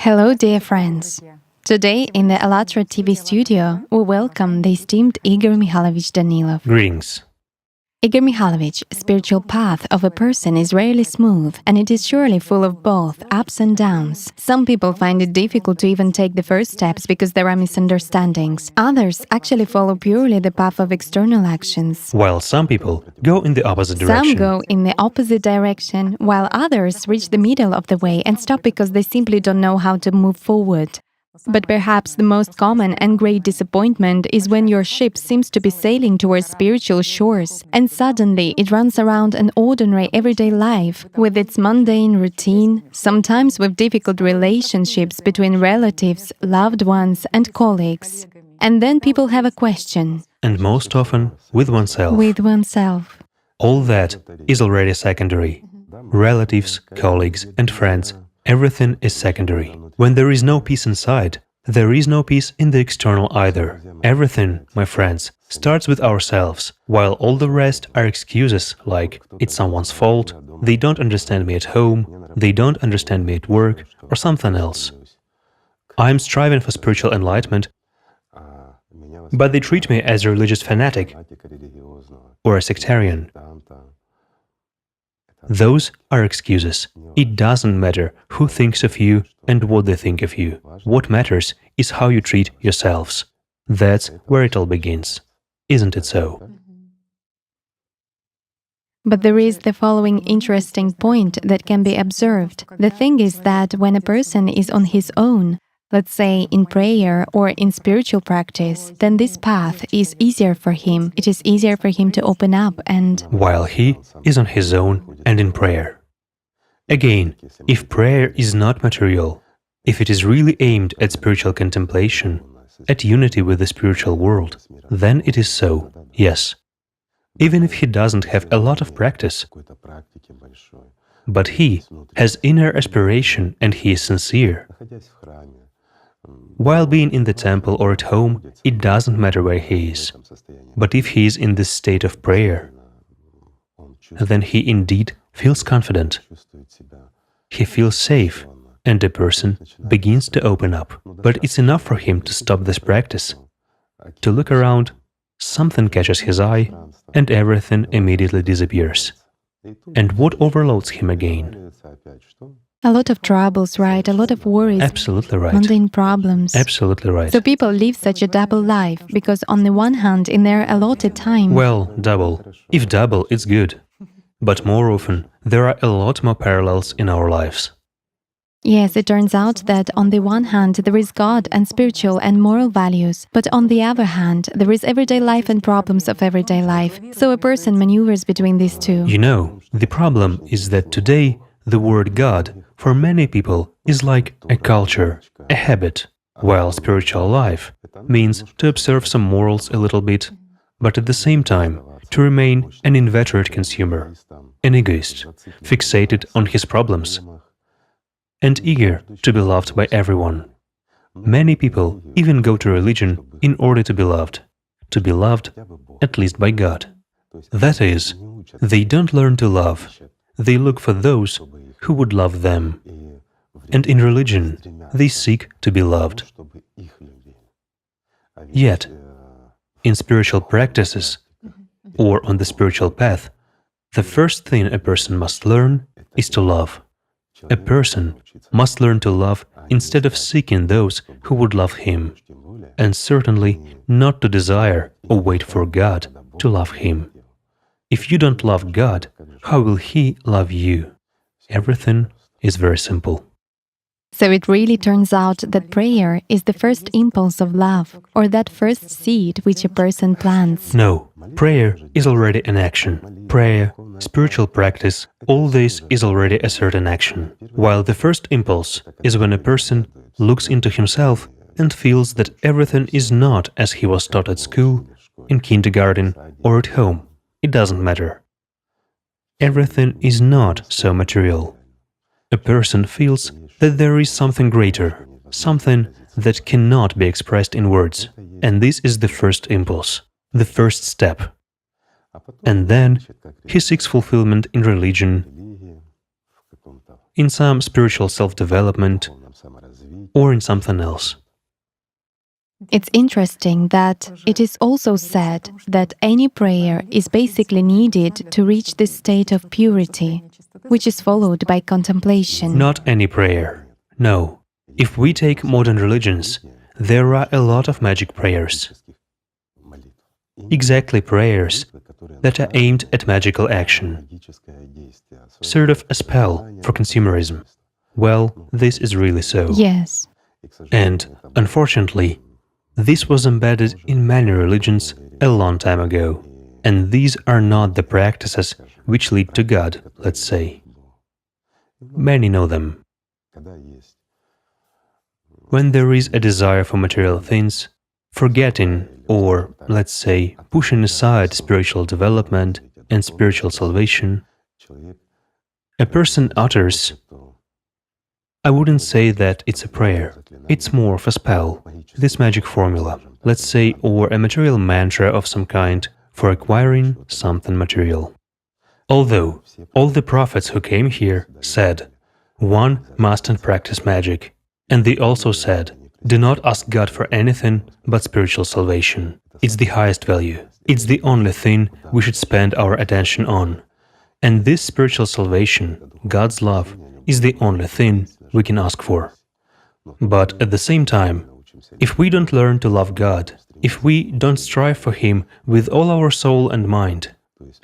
Hello, dear friends. Today, in the АЛЛАТРА TV studio, we welcome the esteemed Igor Mikhailovich Danilov. Greetings. Igor Mikhailovich, spiritual path of a person is rarely smooth, and it is surely full of both ups and downs. Some people find it difficult to even take the first steps because there are misunderstandings. Others actually follow purely the path of external actions. While some people go in the opposite Some direction. go in the opposite direction, while others reach the middle of the way and stop because they simply don't know how to move forward. But perhaps the most common and great disappointment is when your ship seems to be sailing towards spiritual shores, and suddenly it runs around an ordinary everyday life with its mundane routine, sometimes with difficult relationships between relatives, loved ones, and colleagues. And then people have a question And most often with oneself. with oneself. All that is already secondary. Relatives, colleagues, and friends, everything is secondary. When there is no peace inside, there is no peace in the external either. Everything, my friends, starts with ourselves, while all the rest are excuses like, it's someone's fault, they don't understand me at home, they don't understand me at work, or something else. I'm striving for spiritual enlightenment, but they treat me as a religious fanatic or a sectarian. Those are excuses. It doesn't matter who thinks of you and what they think of you. What matters is how you treat yourselves. That's where it all begins. Isn't it so? But there is the following interesting point that can be observed. The thing is that when a person is on his own, let's say in prayer or in spiritual practice, then this path is easier for him. It is easier for him to open up and... While he is on his own and in prayer. Again, if prayer is not material, if it is really aimed at spiritual contemplation, at unity with the spiritual world, then it is so, yes. Even if he doesn't have a lot of practice, but he has inner aspiration and he is sincere. While being in the temple or at home, it doesn't matter where he is. But if he is in this state of prayer, then he indeed feels confident. He feels safe, and the person begins to open up. But it's enough for him to stop this practice, to look around, something catches his eye, and everything immediately disappears. And what overloads him again? A lot of troubles, right? A lot of worries. Absolutely right. Mundane problems. Absolutely right. So people live such a double life, because on the one hand, in their allotted time... Well, double. If double, it's good. But more often, there are a lot more parallels in our lives. Yes, it turns out that on the one hand there is God and spiritual and moral values, but on the other hand there is everyday life and problems of everyday life. So a person maneuvers between these two. You know, the problem is that today the word God for many people is like a culture, a habit, while spiritual life means to observe some morals a little bit, but at the same time to remain an inveterate consumer, an egoist, fixated on his problems, and eager to be loved by everyone. Many people even go to religion in order to be loved at least by God. That is, they don't learn to love, they look for those who would love them. And in religion, they seek to be loved. Yet, in spiritual practices, or on the spiritual path, the first thing a person must learn is to love. A person must learn to love instead of seeking those who would love him, and certainly not to desire or wait for God to love him. If you don't love God, how will He love you? Everything is very simple. So it really turns out that prayer is the first impulse of love, or that first seed which a person plants. No, prayer is already an action. Prayer, spiritual practice, all this is already a certain action. While the first impulse is when a person looks into himself and feels that everything is not as he was taught at school, in kindergarten, or at home. It doesn't matter. Everything is not so material. A person feels that there is something greater, something that cannot be expressed in words, and this is the first impulse, the first step. And then he seeks fulfillment in religion, in some spiritual self-development, or in something else. It's interesting that it is also said that any prayer is basically needed to reach this state of purity, which is followed by contemplation. Not any prayer. No. If we take modern religions, there are a lot of magic prayers. Exactly prayers that are aimed at magical action. Sort of a spell for consumerism. Well, this is really so. Yes. And, unfortunately, this was embedded in many religions a long time ago. And these are not the practices which lead to God, let's say. Many know them. When there is a desire for material things, forgetting or, let's say, pushing aside spiritual development and spiritual salvation, a person utters, I wouldn't say that it's a prayer, it's more of a spell, this magic formula, let's say, or a material mantra of some kind for acquiring something material. Although all the prophets who came here said, one mustn't practice magic, and they also said, do not ask God for anything but spiritual salvation. It's the highest value. It's the only thing we should spend our attention on. And this spiritual salvation, God's love, is the only thing we can ask for. But at the same time, if we don't learn to love God, if we don't strive for Him with all our soul and mind,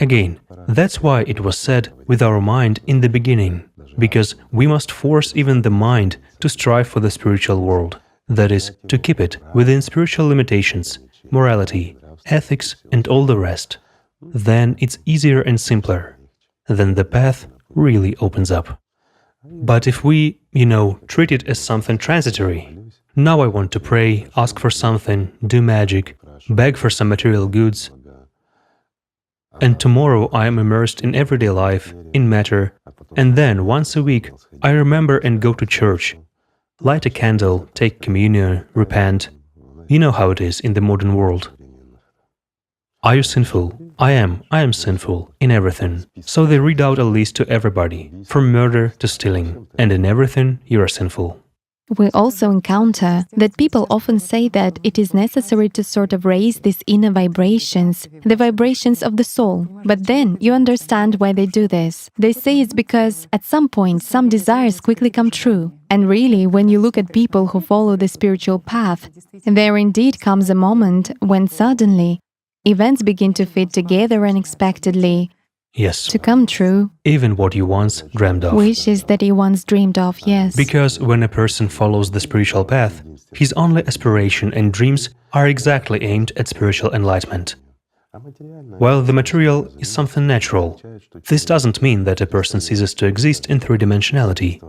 again, that's why it was said with our mind in the beginning, because we must force even the mind to strive for the spiritual world, that is, to keep it within spiritual limitations, morality, ethics and all the rest. Then it's easier and simpler. Then the path really opens up. But if we, treat it as something transitory, now I want to pray, ask for something, do magic, beg for some material goods, and tomorrow I am immersed in everyday life, in matter, and then once a week I remember and go to church, light a candle, take communion, repent. You know how it is in the modern world. Are you sinful? I am sinful in everything. So they read out a list to everybody, from murder to stealing, and in everything you are sinful. We also encounter that people often say that it is necessary to sort of raise these inner vibrations, the vibrations of the soul. But then you understand why they do this. They say it's because at some point some desires quickly come true. And really, when you look at people who follow the spiritual path, there indeed comes a moment when suddenly events begin to fit together unexpectedly. Yes. To come true. Even what you once dreamed of. Wishes that he once dreamed of, yes. Because when a person follows the spiritual path, his only aspiration and dreams are exactly aimed at spiritual enlightenment. While the material is something natural, this doesn't mean that a person ceases to exist in three-dimensionality.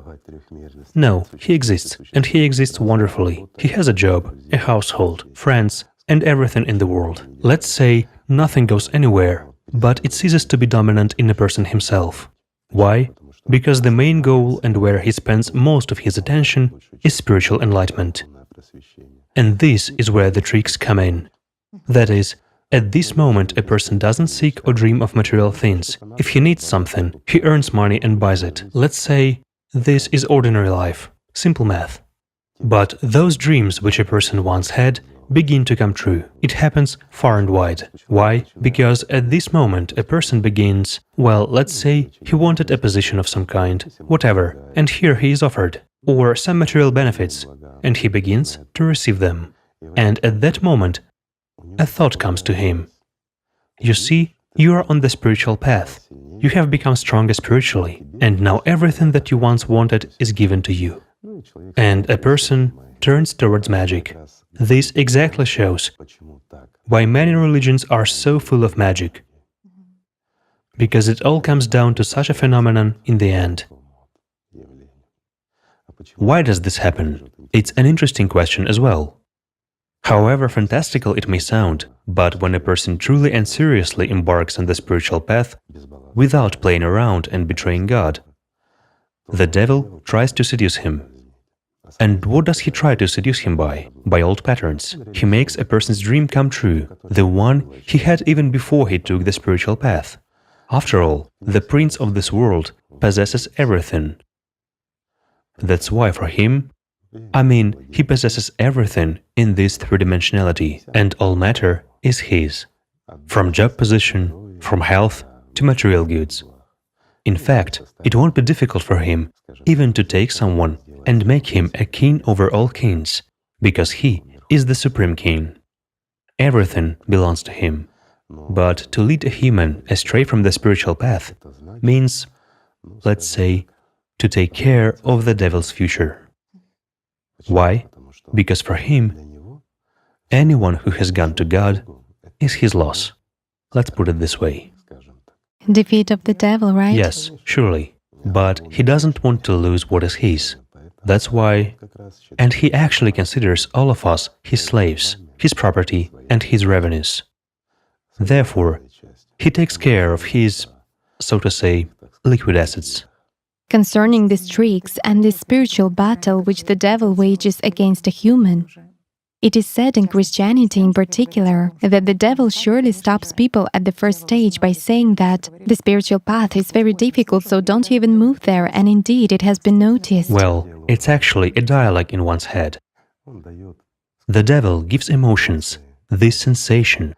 No, he exists, and he exists wonderfully. He has a job, a household, friends, and everything in the world. Let's say nothing goes anywhere, but it ceases to be dominant in a person himself. Why? Because the main goal and where he spends most of his attention is spiritual enlightenment. And this is where the tricks come in. That is, at this moment a person doesn't seek or dream of material things. If he needs something, he earns money and buys it. Let's say this is ordinary life, simple math. But those dreams which a person once had begin to come true. It happens far and wide. Why? Because at this moment a person begins, well, let's say he wanted a position of some kind, whatever, and here he is offered, or some material benefits, and he begins to receive them. And at that moment, a thought comes to him. You see, you are on the spiritual path. You have become stronger spiritually, and now everything that you once wanted is given to you. And a person turns towards magic. This exactly shows why many religions are so full of magic. Because it all comes down to such a phenomenon in the end. Why does this happen? It's an interesting question as well. However fantastical it may sound, but when a person truly and seriously embarks on the spiritual path, without playing around and betraying God, the devil tries to seduce him. And what does he try to seduce him by? By old patterns. He makes a person's dream come true, the one he had even before he took the spiritual path. After all, the prince of this world possesses everything. That's why for him, he possesses everything in this three-dimensionality, and all matter is his, from job position, from health to material goods. In fact, it won't be difficult for him even to take someone and make him a king over all kings, because he is the supreme king. Everything belongs to him. But to lead a human astray from the spiritual path means, let's say, to take care of the devil's future. Why? Because for him, anyone who has gone to God is his loss. Let's put it this way. Defeat of the devil, right? Yes, surely. But he doesn't want to lose what is his. That's why... And he actually considers all of us his slaves, his property, and his revenues. Therefore, he takes care of his, so to say, liquid assets. Concerning these tricks and this spiritual battle which the devil wages against a human, it is said in Christianity in particular that the devil surely stops people at the first stage by saying that the spiritual path is very difficult, so don't even move there, and indeed it has been noticed. Well, it's actually a dialogue in one's head. The devil gives emotions, this sensation,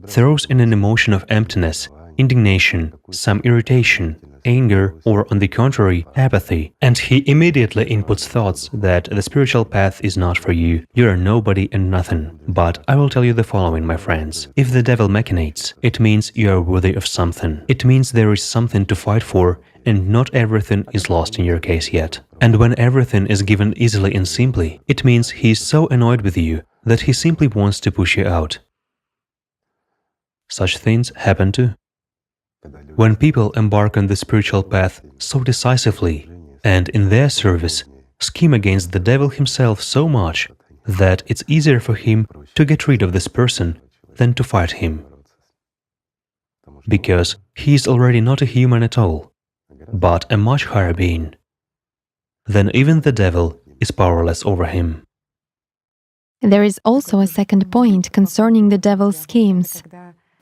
throws in an emotion of emptiness, indignation, some irritation, anger, or on the contrary, apathy, and he immediately inputs thoughts that the spiritual path is not for you, you are nobody and nothing. But I will tell you the following, my friends. If the devil machinates, it means you are worthy of something. It means there is something to fight for, and not everything is lost in your case yet. And when everything is given easily and simply, it means he is so annoyed with you that he simply wants to push you out. Such things happen too. When people embark on the spiritual path so decisively and in their service scheme against the devil himself so much that it's easier for him to get rid of this person than to fight him. Because he is already not a human at all, but a much higher being. Then even the devil is powerless over him. There is also a second point concerning the devil's schemes.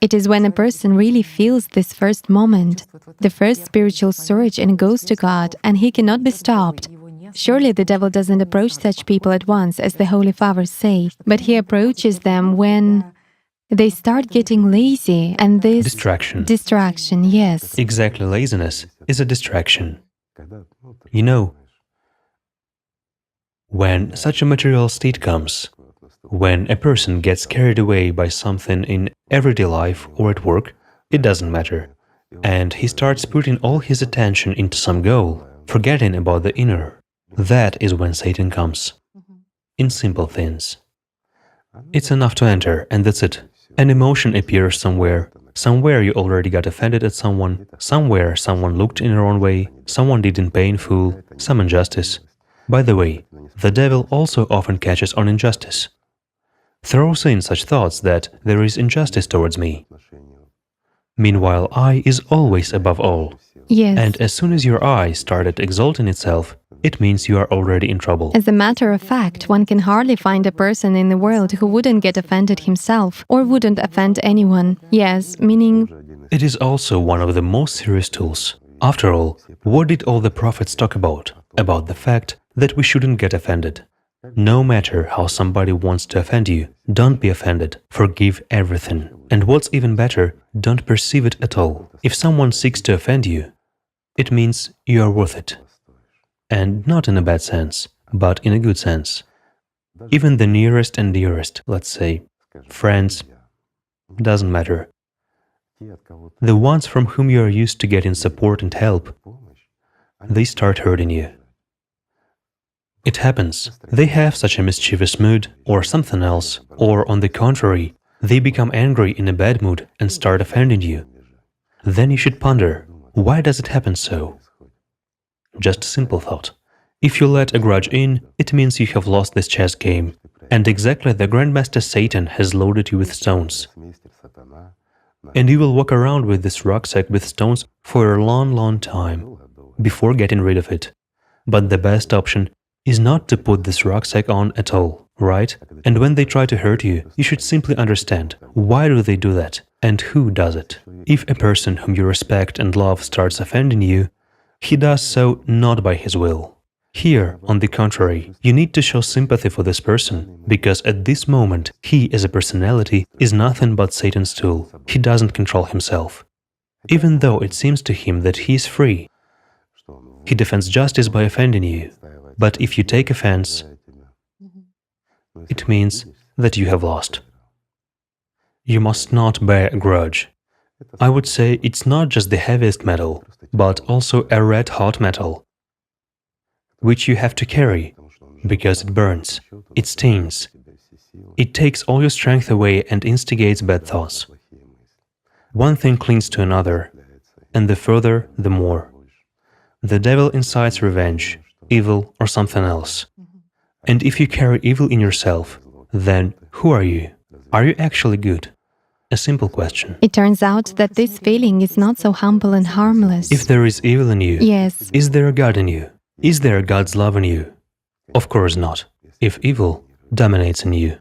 It is when a person really feels this first moment, the first spiritual surge, and goes to God, and he cannot be stopped. Surely the devil doesn't approach such people at once, as the Holy Fathers say, but he approaches them when they start getting lazy, and this... Distraction, yes. Exactly, laziness is a distraction. You know, when such a material state comes, when a person gets carried away by something in everyday life or at work, it doesn't matter, and he starts putting all his attention into some goal, forgetting about the inner. That is when Satan comes. In simple things. It's enough to enter, and that's it. An emotion appears somewhere. Somewhere you already got offended at someone, somewhere someone looked in the wrong way, someone didn't pay in full, some injustice. By the way, the devil also often catches on injustice. Throws in such thoughts that there is injustice towards me. Meanwhile, I is always above all. Yes. And as soon as your I started exalting itself, it means you are already in trouble. As a matter of fact, one can hardly find a person in the world who wouldn't get offended himself or wouldn't offend anyone. Yes, meaning... It is also one of the most serious tools. After all, what did all the prophets talk about? About the fact that we shouldn't get offended. No matter how somebody wants to offend you, don't be offended. Forgive everything. And what's even better, don't perceive it at all. If someone seeks to offend you, it means you are worth it. And not in a bad sense, but in a good sense. Even the nearest and dearest, let's say, friends, doesn't matter. The ones from whom you are used to getting support and help, they start hurting you. It happens. They have such a mischievous mood, or something else, or on the contrary, they become angry in a bad mood and start offending you. Then you should ponder, why does it happen so? Just a simple thought. If you let a grudge in, it means you have lost this chess game, and exactly the Grandmaster Satan has loaded you with stones. And you will walk around with this rucksack with stones for a long, long time, before getting rid of it. But the best option is not to put this rucksack on at all, right? And when they try to hurt you, you should simply understand, why do they do that, and who does it? If a person whom you respect and love starts offending you, he does so not by his will. Here, on the contrary, you need to show sympathy for this person, because at this moment, he as a personality is nothing but Satan's tool. He doesn't control himself. Even though it seems to him that he is free, he defends justice by offending you. But if you take offense, it means that you have lost. You must not bear a grudge. I would say it's not just the heaviest metal, but also a red-hot metal, which you have to carry, because it burns, it stings, it takes all your strength away and instigates bad thoughts. One thing clings to another, and the further, the more. The devil incites revenge, evil, or something else. And if you carry evil in yourself, then who are you? Are you actually good? A simple question. It turns out that this feeling is not so humble and harmless. If there is evil in you, Yes. is there a God in you? Is there God's love in you? Of course not, if evil dominates in you.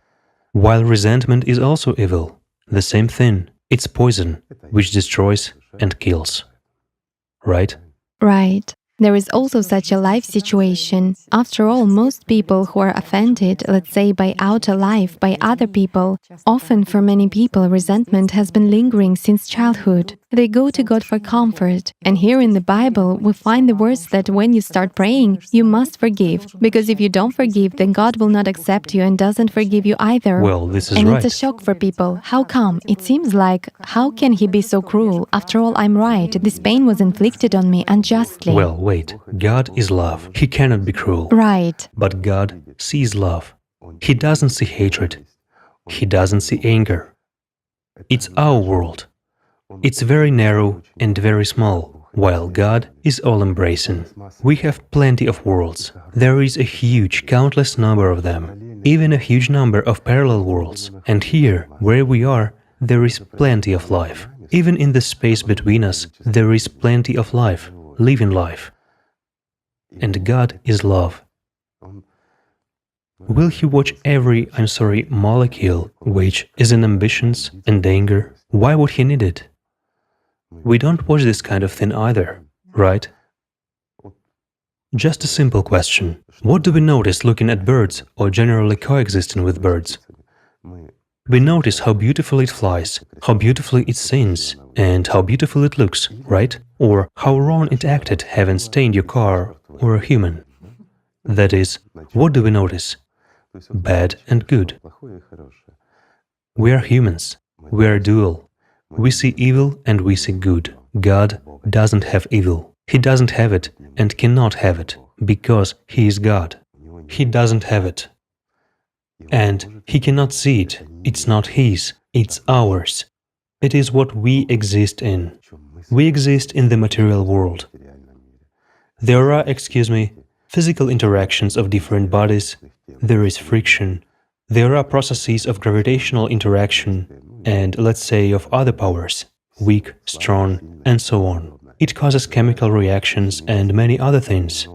While resentment is also evil, the same thing, it's poison, which destroys and kills. Right? Right. There is also such a life situation. After all, most people who are offended, let's say by outer life, by other people, often for many people resentment has been lingering since childhood. They go to God for comfort. And here in the Bible, we find the words that when you start praying, you must forgive. Because if you don't forgive, then God will not accept you and doesn't forgive you either. Well, this is and right. It's a shock for people. How come? It seems like, how can He be so cruel? After all, I'm right. This pain was inflicted on me unjustly. Well, wait. God is love. He cannot be cruel. Right. But God sees love. He doesn't see hatred. He doesn't see anger. It's our world. It's very narrow and very small, while God is all-embracing. We have plenty of worlds. There is a huge, countless number of them, even a huge number of parallel worlds. And here, where we are, there is plenty of life. Even in the space between us, there is plenty of life, living life. And God is love. Will He watch every, molecule which is in ambitions and anger? Why would He need it? We don't watch this kind of thing either, right? Just a simple question. What do we notice looking at birds or generally coexisting with birds? We notice how beautifully it flies, how beautifully it sings, and how beautiful it looks, right? Or how wrong it acted having stained your car or a human. That is, what do we notice? Bad and good. We are humans. We are dual. We see evil and we see good. God doesn't have evil. He doesn't have it and cannot have it, because He is God. He doesn't have it. And He cannot see it. It's not His, it's ours. It is what we exist in. We exist in the material world. There are, physical interactions of different bodies, there is friction, there are processes of gravitational interaction, and let's say of other powers, weak, strong, and so on. It causes chemical reactions and many other things.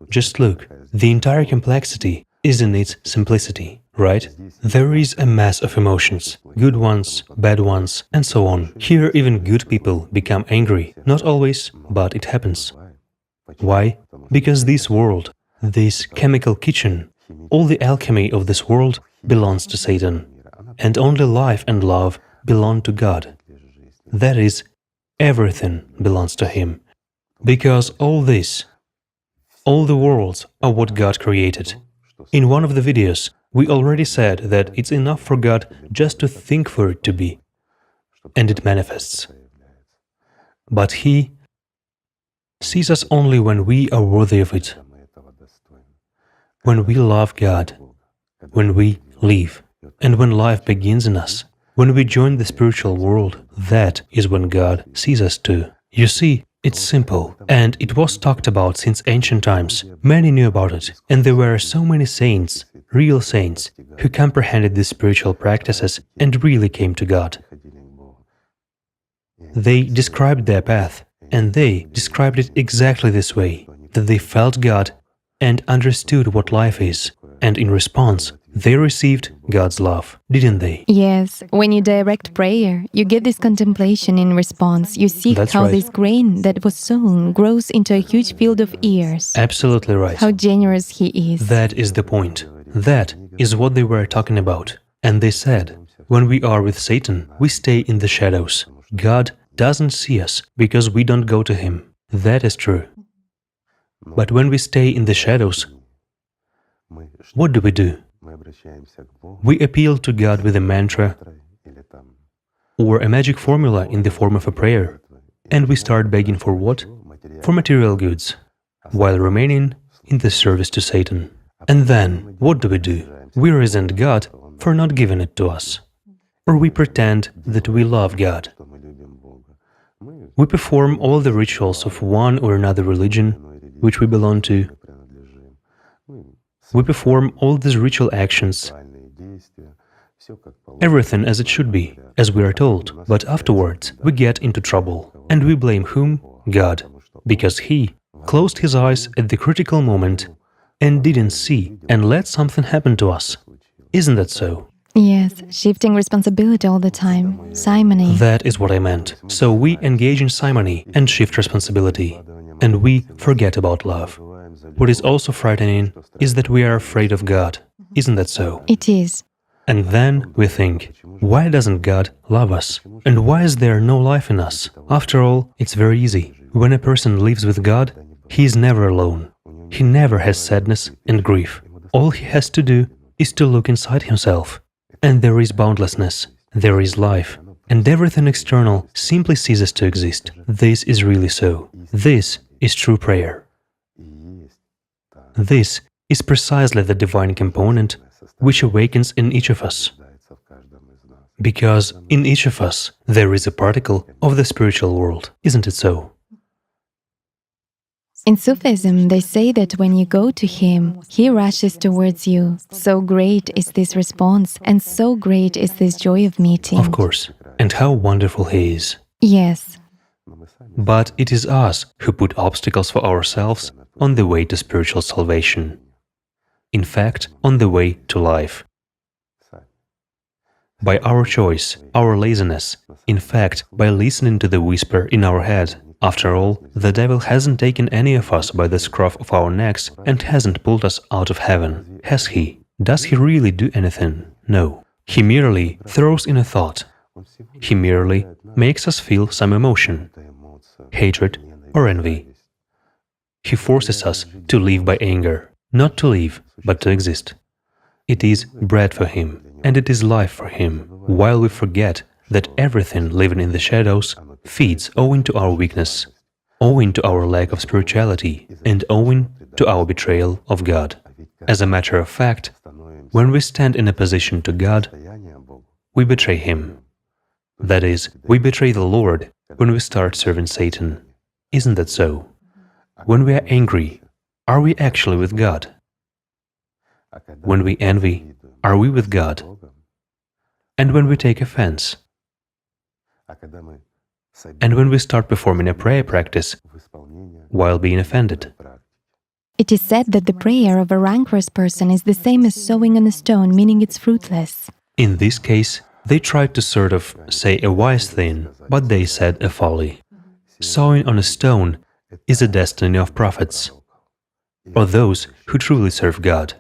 Just look, the entire complexity is in its simplicity, right? There is a mass of emotions, good ones, bad ones, and so on. Here even good people become angry, not always, but it happens. Why? Because this world, this chemical kitchen, all the alchemy of this world belongs to Satan, and only life and love belong to God. That is, everything belongs to Him. Because all this, all the worlds are what God created. In one of the videos, we already said that it's enough for God just to think for it to be, and it manifests. But He sees us only when we are worthy of it, when we love God, when we live, and when life begins in us. When we join the spiritual world, that is when God sees us too. You see, it's simple, and it was talked about since ancient times. Many knew about it, and there were so many saints, real saints, who comprehended these spiritual practices and really came to God. They described their path, and they described it exactly this way, that they felt God and understood what life is, and in response, They received God's love, didn't they? Yes, when you direct prayer, you get this contemplation in response. You see That's how right. this grain that was sown grows into a huge field of ears. Absolutely right. How generous He is. That is the point. That is what they were talking about. And they said, when we are with Satan, we stay in the shadows. God doesn't see us because we don't go to Him. That is true. But when we stay in the shadows, what do? We appeal to God with a mantra or a magic formula in the form of a prayer, and we start begging for what? For material goods, while remaining in the service to Satan. And then, what do? We resent God for not giving it to us. Or we pretend that we love God. We perform all the rituals of one or another religion which we belong to. We perform all these ritual actions, everything as it should be, as we are told, but afterwards we get into trouble. And we blame whom? God, because He closed His eyes at the critical moment and didn't see and let something happen to us. Isn't that so? Yes, shifting responsibility all the time. Simony. That is what I meant. So we engage in simony and shift responsibility, and we forget about love. What is also frightening is that we are afraid of God. Isn't that so? It is. And then we think, why doesn't God love us? And why is there no life in us? After all, it's very easy. When a person lives with God, he is never alone. He never has sadness and grief. All he has to do is to look inside himself. And there is boundlessness, there is life, and everything external simply ceases to exist. This is really so. This is true prayer. This is precisely the divine component which awakens in each of us. Because in each of us there is a particle of the spiritual world, isn't it so? In Sufism, they say that when you go to Him, He rushes towards you. So great is this response, and so great is this joy of meeting. Of course. And how wonderful He is. Yes. But it is us who put obstacles for ourselves on the way to spiritual salvation. In fact, on the way to life. By our choice, our laziness, in fact, by listening to the whisper in our head. After all, the devil hasn't taken any of us by the scruff of our necks and hasn't pulled us out of heaven, has he? Does he really do anything? No. He merely throws in a thought. He merely makes us feel some emotion, hatred or envy. He forces us to live by anger, not to live, but to exist. It is bread for him, and it is life for him, while we forget that everything living in the shadows feeds owing to our weakness, owing to our lack of spirituality, and owing to our betrayal of God. As a matter of fact, when we stand in opposition to God, we betray Him. That is, we betray the Lord when we start serving Satan. Isn't that so? When we are angry, are we actually with God? When we envy, are we with God? And when we take offense, and when we start performing a prayer practice while being offended. It is said that the prayer of a rancorous person is the same as sowing on a stone, meaning it's fruitless. In this case, they tried to sort of say a wise thing, but they said a folly. Sowing on a stone is a destiny of prophets, or those who truly serve God.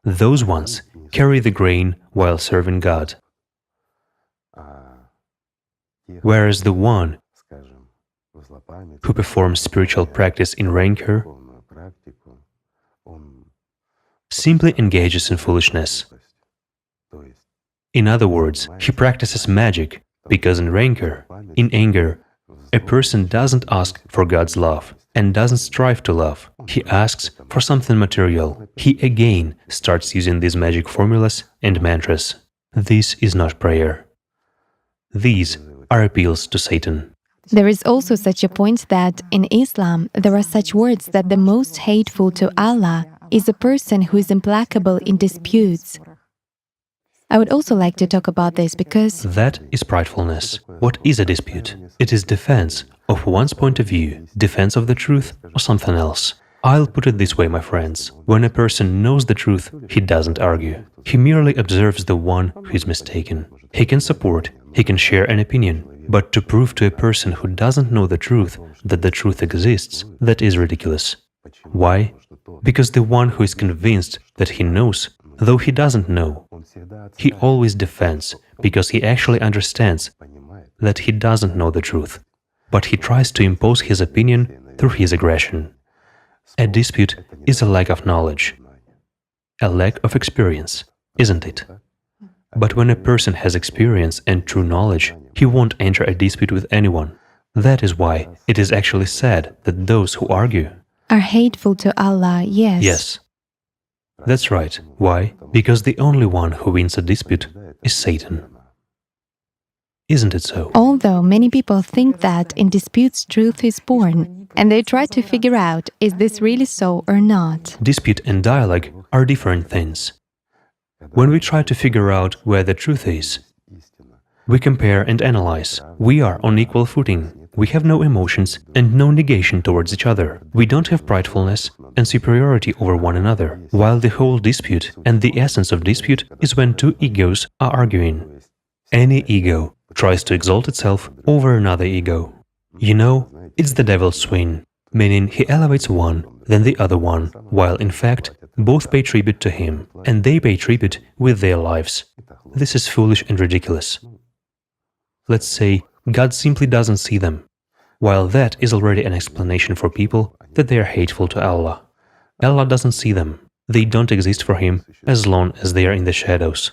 Those ones carry the grain while serving God. Whereas the one who performs spiritual practice in rancor simply engages in foolishness. In other words, he practices magic, because in rancor, in anger, a person doesn't ask for God's love and doesn't strive to love. He asks for something material. He again starts using these magic formulas and mantras. This is not prayer. These are appeals to Satan. There is also such a point that in Islam there are such words that the most hateful to Allah is a person who is implacable in disputes. I would also like to talk about this because that is pridefulness. What is a dispute? It is defense of one's point of view, defense of the truth or something else. I'll put it this way, my friends. When a person knows the truth, he doesn't argue. He merely observes the one who is mistaken. He can support, he can share an opinion, but to prove to a person who doesn't know the truth that the truth exists, that is ridiculous. Why? Because the one who is convinced that he knows, though he doesn't know, he always defends because he actually understands that he doesn't know the truth, but he tries to impose his opinion through his aggression. A dispute is a lack of knowledge, a lack of experience, isn't it? But when a person has experience and true knowledge, he won't enter a dispute with anyone. That is why it is actually said that those who argue are hateful to Allah, yes. Yes. That's right. Why? Because the only one who wins a dispute is Satan. Isn't it so? Although many people think that in disputes truth is born, and they try to figure out, is this really so or not? Dispute and dialogue are different things. When we try to figure out where the truth is, we compare and analyze. We are on equal footing. We have no emotions and no negation towards each other. We don't have pridefulness and superiority over one another, while the whole dispute and the essence of dispute is when two egos are arguing. Any ego tries to exalt itself over another ego. You know, it's the devil's swing, meaning he elevates one, then the other one, while in fact both pay tribute to him, and they pay tribute with their lives. This is foolish and ridiculous. Let's say God simply doesn't see them, while that is already an explanation for people that they are hateful to Allah. Allah doesn't see them. They don't exist for Him as long as they are in the shadows.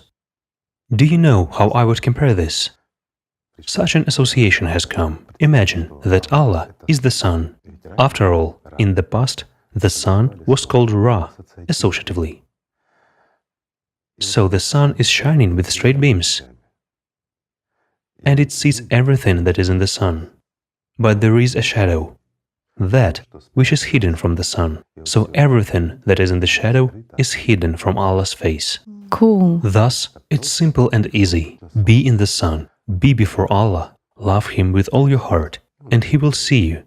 Do you know how I would compare this? Such an association has come. Imagine that Allah is the sun. After all, in the past, the sun was called Ra, associatively. So the sun is shining with straight beams, and it sees everything that is in the sun. But there is a shadow, that which is hidden from the sun. So everything that is in the shadow is hidden from Allah's face. Cool. Thus, it's simple and easy. Be in the sun, be before Allah, love Him with all your heart, and He will see you,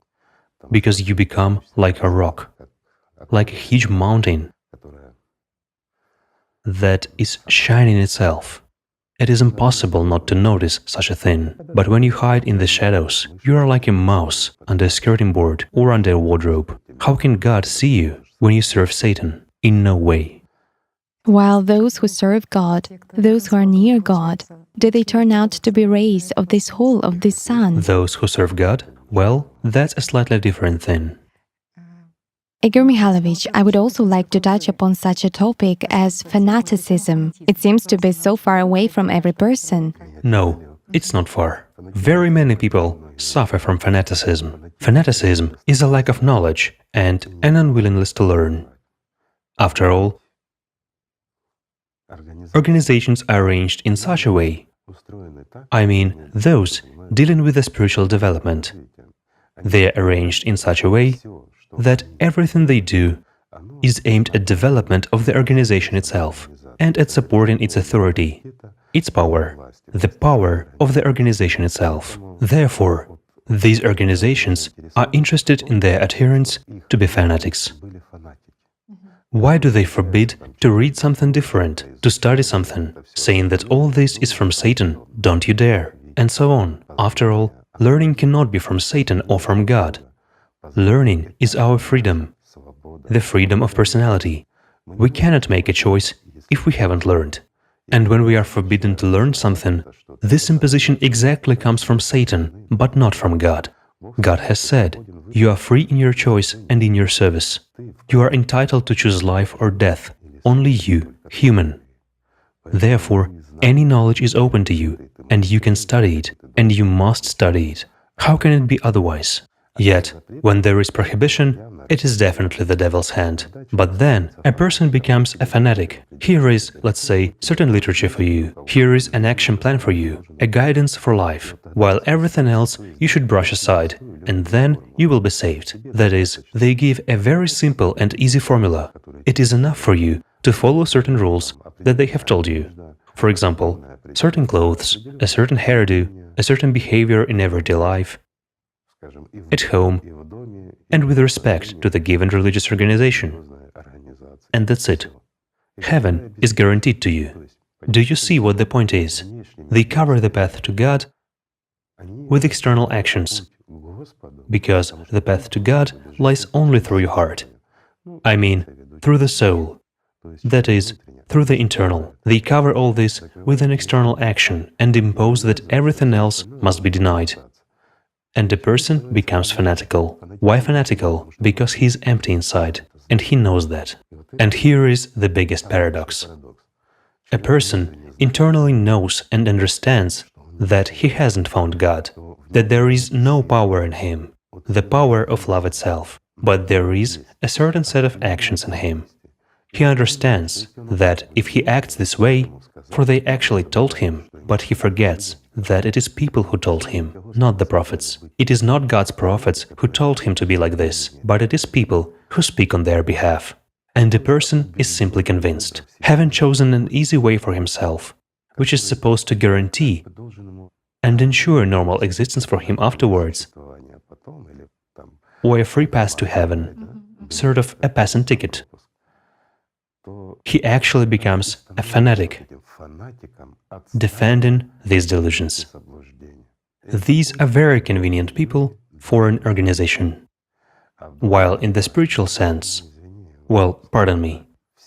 because you become like a rock, like a huge mountain that is shining itself. It is impossible not to notice such a thing, but when you hide in the shadows, you are like a mouse under a skirting board or under a wardrobe. How can God see you when you serve Satan? In no way. While those who serve God, those who are near God, do they turn out to be rays of this whole of this sun? Those who serve God? Well, that's a slightly different thing. Igor Mikhailovich, I would also like to touch upon such a topic as fanaticism. It seems to be so far away from every person. No, it's not far. Very many people suffer from fanaticism. Fanaticism is a lack of knowledge and an unwillingness to learn. After all, organizations are arranged in such a way. I mean, those dealing with the spiritual development. They are arranged in such a way that everything they do is aimed at development of the organization itself and at supporting its authority, its power, the power of the organization itself. Therefore, these organizations are interested in their adherents to be fanatics. Why do they forbid to read something different, to study something, saying that all this is from Satan, don't you dare, and so on? After all, learning cannot be from Satan or from God. Learning is our freedom, the freedom of personality. We cannot make a choice if we haven't learned. And when we are forbidden to learn something, this imposition exactly comes from Satan, but not from God. God has said, you are free in your choice and in your service. You are entitled to choose life or death, only you, human. Therefore, any knowledge is open to you, and you can study it, and you must study it. How can it be otherwise? Yet, when there is prohibition, it is definitely the devil's hand. But then, a person becomes a fanatic. Here is, let's say, certain literature for you. Here is an action plan for you, a guidance for life, while everything else you should brush aside, and then you will be saved. That is, they give a very simple and easy formula. It is enough for you to follow certain rules that they have told you. For example, certain clothes, a certain hairdo, a certain behavior in everyday life. at home, and with respect to the given religious organization. And that's it. Heaven is guaranteed to you. Do you see what the point is? They cover the path to God with external actions, because the path to God lies only through your heart. I mean, through the soul. That is, through the internal. They cover all this with an external action and impose that everything else must be denied. And the person becomes fanatical. Why fanatical? Because he's empty inside, and he knows that. And here is the biggest paradox. A person internally knows and understands that he hasn't found God, that there is no power in him, the power of love itself, but there is a certain set of actions in him. He understands that if he acts this way, for they actually told him, but he forgets that it is people who told him, not the prophets. It is not God's prophets who told him to be like this, but it is people who speak on their behalf. And the person is simply convinced, having chosen an easy way for himself, which is supposed to guarantee and ensure normal existence for him afterwards, or a free pass to heaven, sort of a passing ticket. He actually becomes a fanatic, defending these delusions. These are very convenient people for an organization. While in the spiritual sense,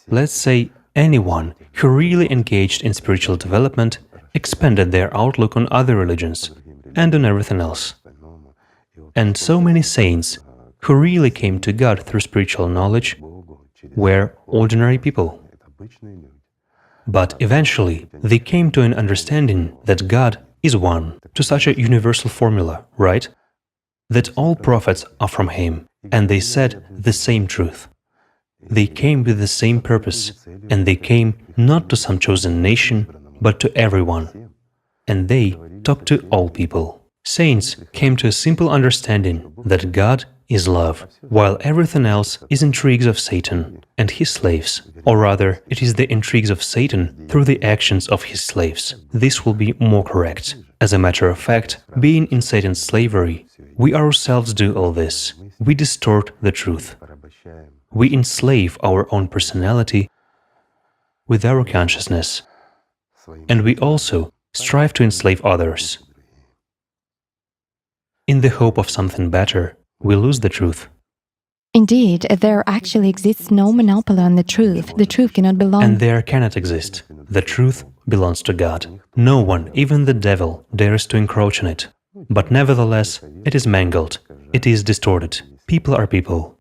let's say anyone who really engaged in spiritual development expanded their outlook on other religions and on everything else. And so many saints who really came to God through spiritual knowledge were ordinary people. But eventually, they came to an understanding that God is one, to such a universal formula, right? That all prophets are from Him, and they said the same truth. They came with the same purpose, and they came not to some chosen nation, but to everyone. And they talked to all people. Saints came to a simple understanding that God is love, while everything else is intrigues of Satan and his slaves, or rather, it is the intrigues of Satan through the actions of his slaves. This will be more correct. As a matter of fact, being in Satan's slavery, we ourselves do all this. We distort the truth. We enslave our own personality with our consciousness, and we also strive to enslave others. In the hope of something better, we lose the truth. Indeed, there actually exists no monopoly on the truth. The truth cannot belong. And there cannot exist. The truth belongs to God. No one, even the devil, dares to encroach on it. But nevertheless, it is mangled. It is distorted. People are people.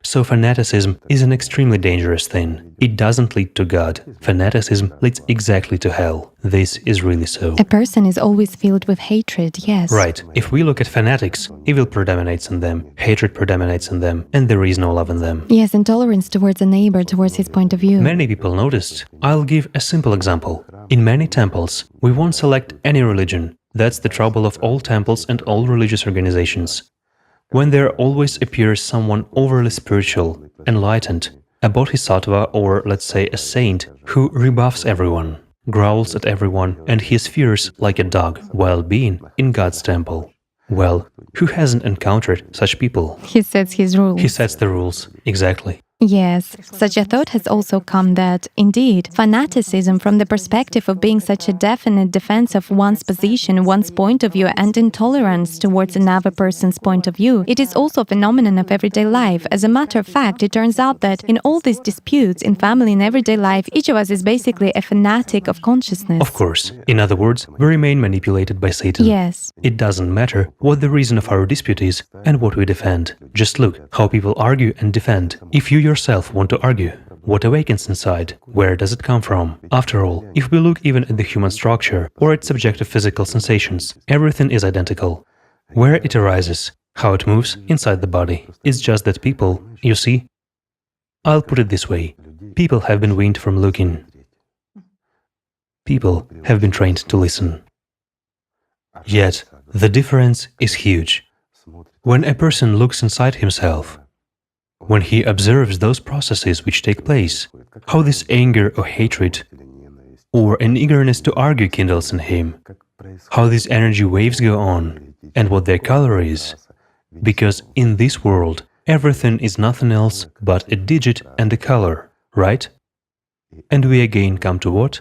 So fanaticism is an extremely dangerous thing. It doesn't lead to God. Fanaticism leads exactly to hell. This is really so. A person is always filled with hatred, yes. Right. If we look at fanatics, evil predominates in them, hatred predominates in them, and there is no love in them. Yes, intolerance towards a neighbor, towards his point of view. Many people noticed. I'll give a simple example. In many temples, we won't select any religion. That's the trouble of all temples and all religious organizations. When there always appears someone overly spiritual, enlightened, a bodhisattva or, let's say, a saint who rebuffs everyone, growls at everyone, and he is fierce like a dog while being in God's temple. Well, who hasn't encountered such people? He sets his rules. He sets the rules, exactly. Yes, such a thought has also come that, indeed, fanaticism from the perspective of being such a definite defense of one's position, one's point of view, and intolerance towards another person's point of view, it is also a phenomenon of everyday life. As a matter of fact, it turns out that in all these disputes, in family and everyday life, each of us is basically a fanatic of consciousness. Of course. In other words, we remain manipulated by Satan. Yes. It doesn't matter what the reason of our dispute is and what we defend. Just look how people argue and defend. If you yourself want to argue, what awakens inside? Where does it come from? After all, if we look even at the human structure or at subjective physical sensations, everything is identical. Where it arises, how it moves inside the body. It's just that people, you see, I'll put it this way, people have been weaned from looking. People have been trained to listen. Yet, the difference is huge. When a person looks inside himself, when he observes those processes which take place, how this anger or hatred or an eagerness to argue kindles in him, how these energy waves go on, and what their color is, Because in this world, everything is nothing else but a digit and a color, right? And we again come to what?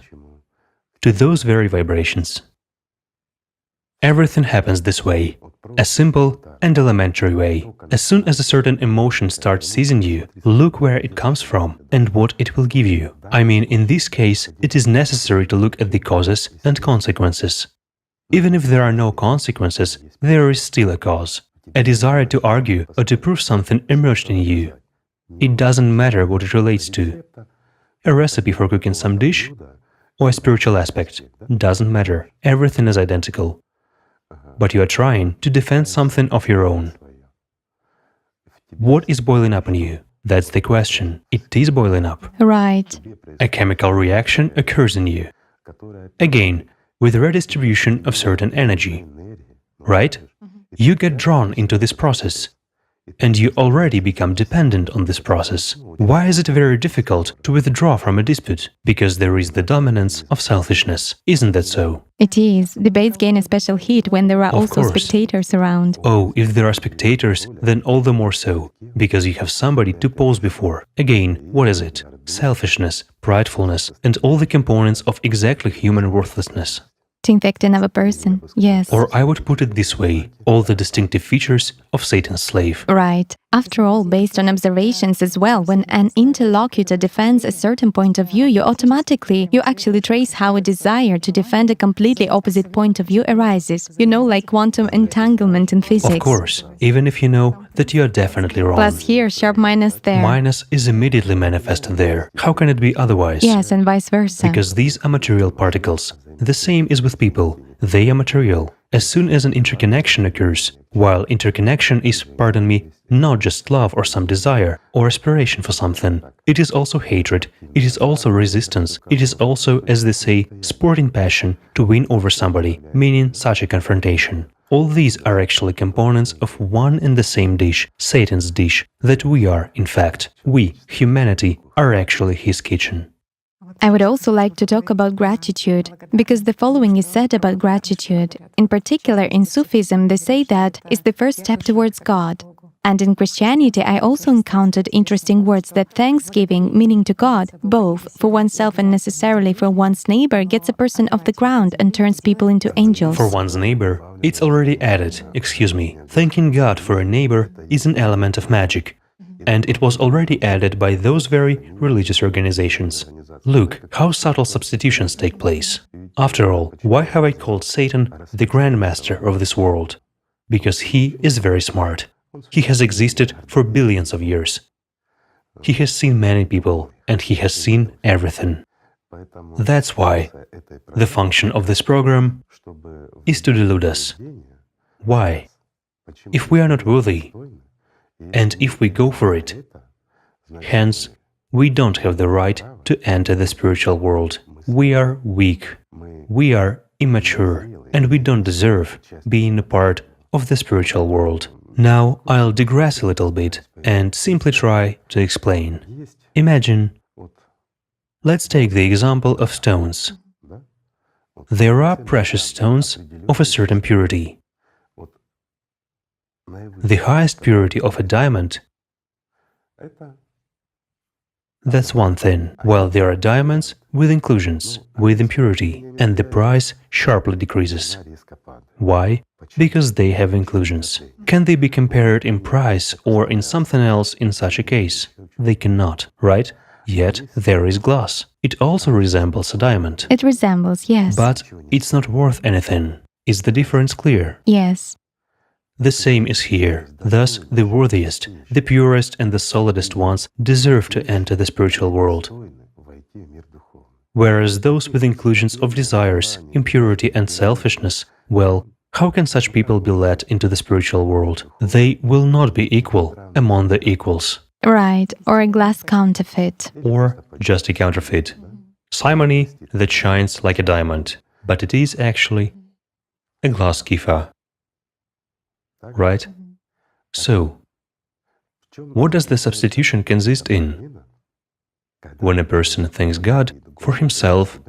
To those very vibrations. Everything happens this way, a simple and elementary way. As soon as a certain emotion starts seizing you, look where it comes from and what it will give you. I mean, in this case, it is necessary to look at the causes and consequences. Even if there are no consequences, there is still a cause. A desire to argue or to prove something emerged in you. It doesn't matter what it relates to. A recipe for cooking some dish or a spiritual aspect. Doesn't matter. Everything is identical. But you are trying to defend something of your own. What is boiling up in you? That's the question. It is boiling up. Right. A chemical reaction occurs in you. Again, with the redistribution of certain energy. Right? You get drawn into this process. And you already become dependent on this process. Why is it very difficult to withdraw from a dispute? Because there is the dominance of selfishness. Isn't that so? It is. Debates gain a special heat when there are also course. spectators around. Oh, if there are spectators, then all the more so. Because you have somebody to pose before. Again, what is it? Selfishness, pridefulness, and all the components of exactly human worthlessness. To infect another person, yes. Or I would put it this way, all the distinctive features of Satan's slave. Right. After all, based on observations as well, when an interlocutor defends a certain point of view, you actually trace how a desire to defend a completely opposite point of view arises. You know, like quantum entanglement in physics. Of course, even if you know that you are definitely wrong. Plus here, sharp minus there. Minus is immediately manifest there. How can it be otherwise? Yes, and vice versa. Because these are material particles. The same is with people. They are material. As soon as an interconnection occurs, while interconnection is, pardon me, not just love or some desire or aspiration for something, it is also hatred, it is also resistance, it is also, as they say, sporting passion to win over somebody, meaning such a confrontation. All these are actually components of one and the same dish, Satan's dish, that we are, in fact, we, humanity, are actually his kitchen. I would also like to talk about gratitude, because the following is said about gratitude. In particular, in Sufism, they say that it's the first step towards God. And in Christianity, I also encountered interesting words that thanksgiving, meaning to God, both for oneself and necessarily for one's neighbor, gets a person off the ground and turns people into angels. For one's neighbor, it's already added, thanking God for a neighbor is an element of magic. And it was already added by those very religious organizations. Look how subtle substitutions take place. After all, why have I called Satan the grandmaster of this world? Because he is very smart. He has existed for billions of years. He has seen many people, and he has seen everything. That's why the function of this program is to delude us. Why? If we are not worthy, and if we go for it, hence, we don't have the right to enter the spiritual world. We are weak, we are immature, and we don't deserve being a part of the spiritual world. Now, I'll digress a little bit and simply try to explain. Imagine, let's take the example of stones. There are precious stones of a certain purity. The highest purity of a diamond, that's one thing, while there are diamonds with inclusions, with impurity, and the price sharply decreases. Why? Because they have inclusions. Can they be compared in price or in something else in such a case? They cannot, right? Yet there is glass. It also resembles a diamond. It resembles, yes. But it's not worth anything. Is the difference clear? Yes. The same is here. Thus, the worthiest, the purest and the solidest ones deserve to enter the spiritual world. Whereas those with inclusions of desires, impurity and selfishness, well, how can such people be let into the spiritual world? They will not be equal among the equals. Right, or a glass counterfeit. Or just a counterfeit. Simony that shines like a diamond, but it is actually a glass kipha. Right? So, what does the substitution consist in? When a person thanks God for himself,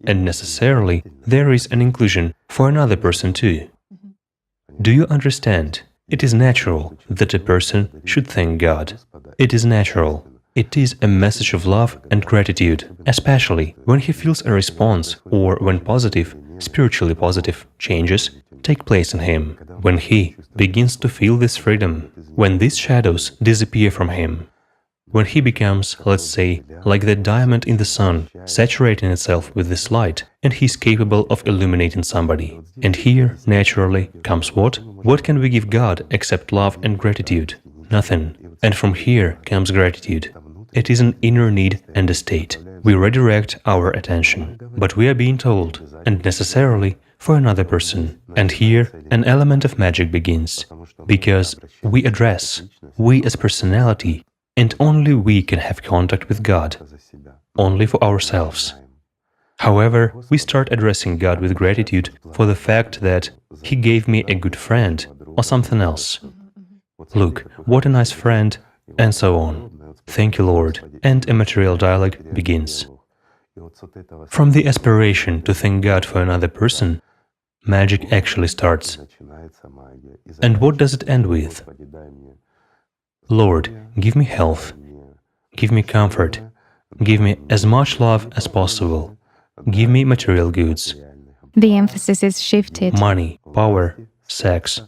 and necessarily there is an inclusion for another person too. Do you understand? It is natural that a person should thank God. It is natural. It is a message of love and gratitude, especially when he feels a response or when positive, spiritually positive changes take place in him, when he begins to feel this freedom, when these shadows disappear from him, when he becomes, let's say, like that diamond in the sun, saturating itself with this light, and he is capable of illuminating somebody. And here, naturally, comes what? What can we give God except love and gratitude? Nothing. And from here comes gratitude. It is an inner need and a state. We redirect our attention, but we are being told, and necessarily for another person. And here an element of magic begins, because we address, we as personality, and only we can have contact with God, only for ourselves. However, we start addressing God with gratitude for the fact that He gave me a good friend or something else. Look, what a nice friend, and so on. Thank you, Lord. And a material dialogue begins. From the aspiration to thank God for another person, magic actually starts. And what does it end with? Lord, give me health, give me comfort, give me as much love as possible, give me material goods. The emphasis is shifted. Money, power, sex.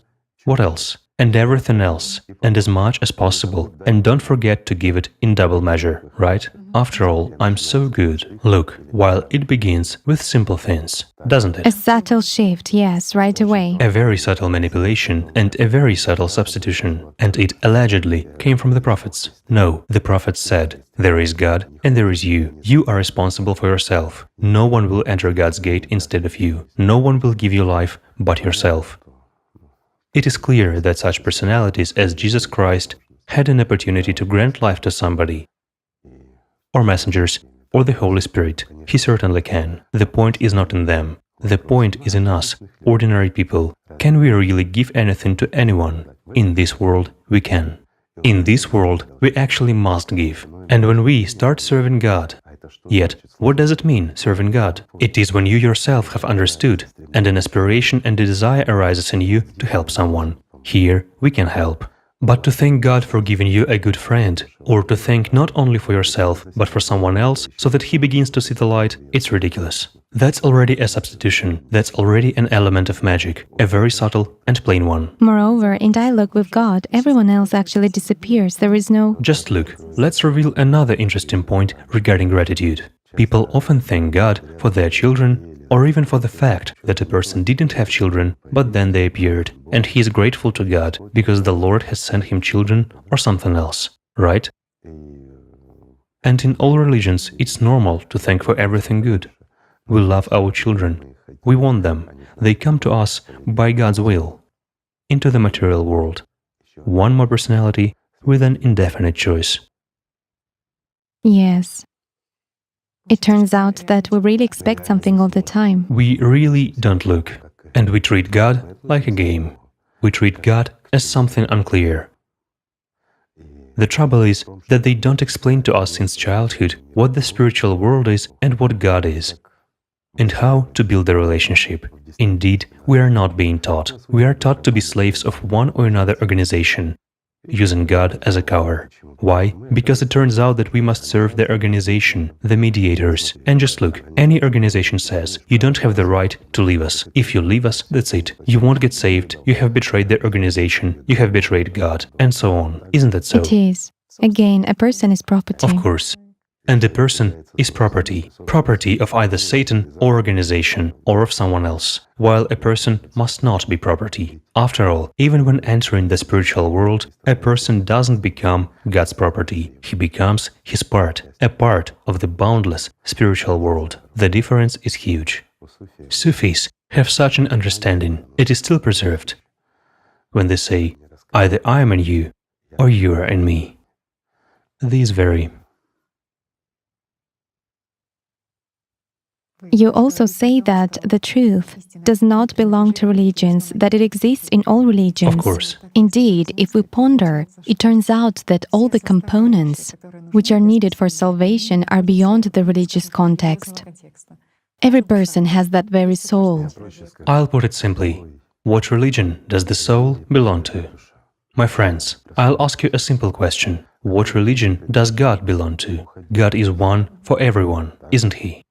What else? And everything else, and as much as possible, and don't forget to give it in double measure, right? After all, I'm so good. Look, while it begins with simple things, doesn't it? A subtle shift, yes, right away. A very subtle manipulation and a very subtle substitution, and it allegedly came from the prophets. No, the prophets said, there is God and there is you. You are responsible for yourself. No one will enter God's gate instead of you. No one will give you life but yourself. It is clear that such personalities as Jesus Christ had an opportunity to grant life to somebody, or messengers, or the Holy Spirit. He certainly can. The point is not in them. The point is in us, ordinary people. Can we really give anything to anyone? In this world, we can. In this world, we actually must give. And when we start serving God, yet, what does it mean, serving God? It is when you yourself have understood, and an aspiration and a desire arises in you to help someone. Here, we can help. But to thank God for giving you a good friend, or to thank not only for yourself, but for someone else, so that he begins to see the light, it's ridiculous. That's already a substitution, that's already an element of magic, a very subtle and plain one. Moreover, in dialogue with God, everyone else actually disappears. There is no... Just look, let's reveal another interesting point regarding gratitude. People often thank God for their children, or even for the fact that a person didn't have children, but then they appeared, and he is grateful to God because the Lord has sent him children or something else, right? And in all religions, it's normal to thank for everything good. We love our children. We want them. They come to us by God's will, into the material world. One more personality with an indefinite choice. Yes. It turns out that we really expect something all the time. We really don't look, and we treat God like a game. We treat God as something unclear. The trouble is that they don't explain to us since childhood what the spiritual world is and what God is, and how to build a relationship. Indeed, we are not being taught. We are taught to be slaves of one or another organization, using God as a cover. Why? Because it turns out that we must serve the organization, the mediators. And just look, any organization says, you don't have the right to leave us. If you leave us, that's it. You won't get saved, you have betrayed the organization, you have betrayed God, and so on. Isn't that so? It is. Again, a person is property. Of course. And a person is property of either Satan or organization, or of someone else, while a person must not be property. After all, even when entering the spiritual world, a person doesn't become God's property. He becomes his part, a part of the boundless spiritual world. The difference is huge. Sufis have such an understanding. It is still preserved when they say, either I am in you, or you are in me. These vary. You also say that the truth does not belong to religions, that it exists in all religions. Of course. Indeed, if we ponder, it turns out that all the components which are needed for salvation are beyond the religious context. Every person has that very soul. I'll put it simply. What religion does the soul belong to? My friends, I'll ask you a simple question. What religion does God belong to? God is one for everyone, isn't He?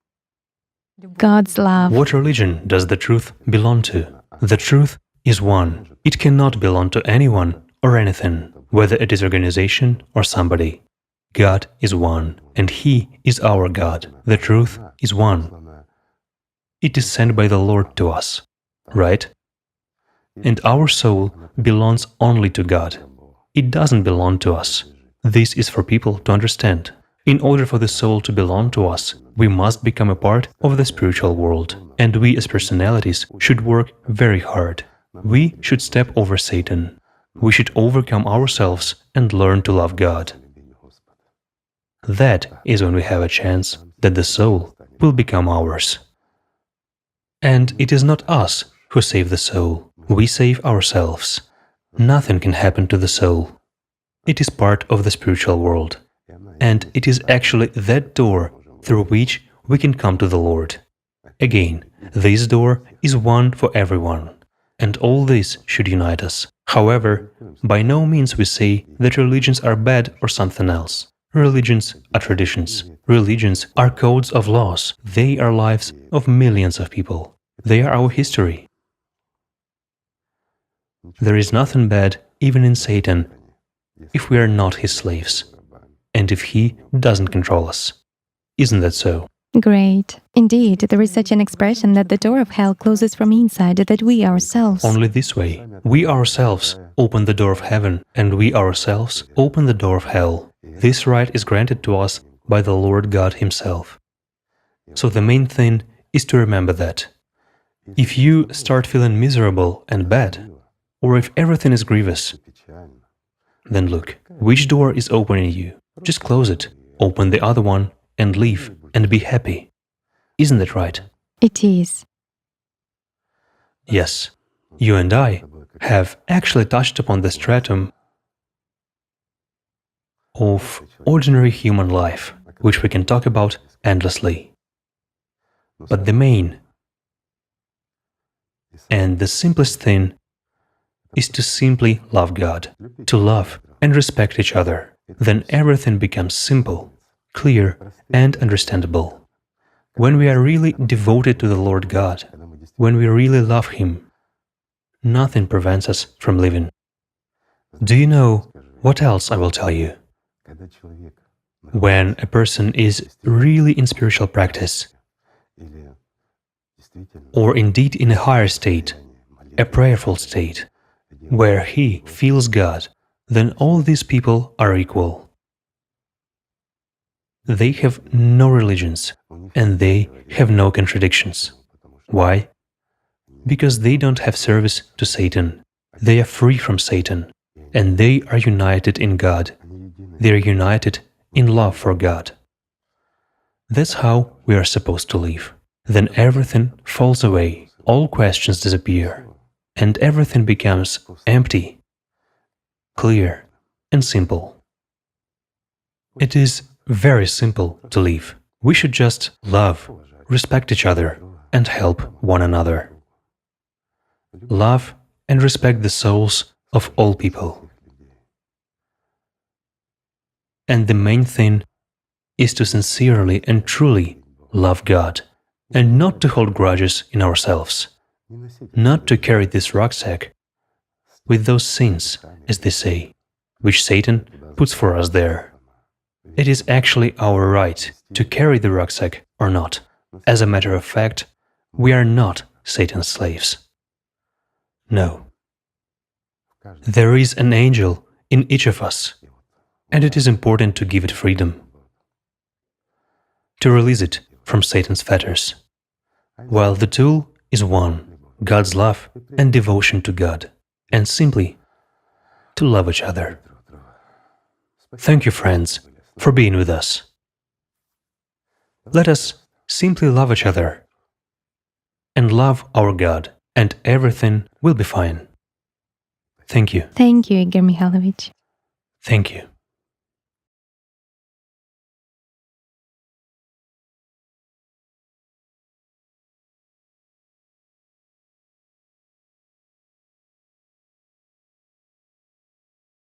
God's love. What religion does the truth belong to? The truth is one. It cannot belong to anyone or anything, whether it is organization or somebody. God is one, and He is our God. The truth is one. It is sent by the Lord to us, right? And our soul belongs only to God. It doesn't belong to us. This is for people to understand. In order for the soul to belong to us, we must become a part of the spiritual world. And we as personalities should work very hard. We should step over Satan. We should overcome ourselves and learn to love God. That is when we have a chance that the soul will become ours. And it is not us who save the soul. We save ourselves. Nothing can happen to the soul. It is part of the spiritual world. And it is actually that door through which we can come to the Lord. Again, this door is one for everyone. And all this should unite us. However, by no means we say that religions are bad or something else. Religions are traditions. Religions are codes of laws. They are lives of millions of people. They are our history. There is nothing bad even in Satan if we are not his slaves, and if he doesn't control us. Isn't that so? Great. Indeed, there is such an expression that the door of hell closes from inside, that we ourselves. Only this way. We ourselves open the door of heaven, and we ourselves open the door of hell. This right is granted to us by the Lord God Himself. So the main thing is to remember that. If you start feeling miserable and bad, or if everything is grievous, then look, which door is open in you? Just close it, open the other one, and leave, and be happy. Isn't that right? It is. Yes, you and I have actually touched upon the stratum of ordinary human life, which we can talk about endlessly. But the main and the simplest thing is to simply love God, to love and respect each other. Then everything becomes simple, clear, and understandable. When we are really devoted to the Lord God, when we really love Him, nothing prevents us from living. Do you know what else I will tell you? When a person is really in spiritual practice, or indeed in a higher state, a prayerful state, where he feels God, then all these people are equal. They have no religions, and they have no contradictions. Why? Because they don't have service to Satan. They are free from Satan, and they are united in God. They are united in love for God. That's how we are supposed to live. Then everything falls away, all questions disappear, and everything becomes empty, clear, and simple. It is very simple to live. We should just love, respect each other, and help one another. Love and respect the souls of all people. And the main thing is to sincerely and truly love God, and not to hold grudges in ourselves, not to carry this rucksack with those sins, as they say, which Satan puts for us there. It is actually our right to carry the rucksack or not. As a matter of fact, we are not Satan's slaves. No. There is an angel in each of us, and it is important to give it freedom, to release it from Satan's fetters, while the tool is one, God's love and devotion to God, and simply to love each other. Thank you, friends, for being with us. Let us simply love each other and love our God, and everything will be fine. Thank you. Thank you, Igor Mikhailovich. Thank you.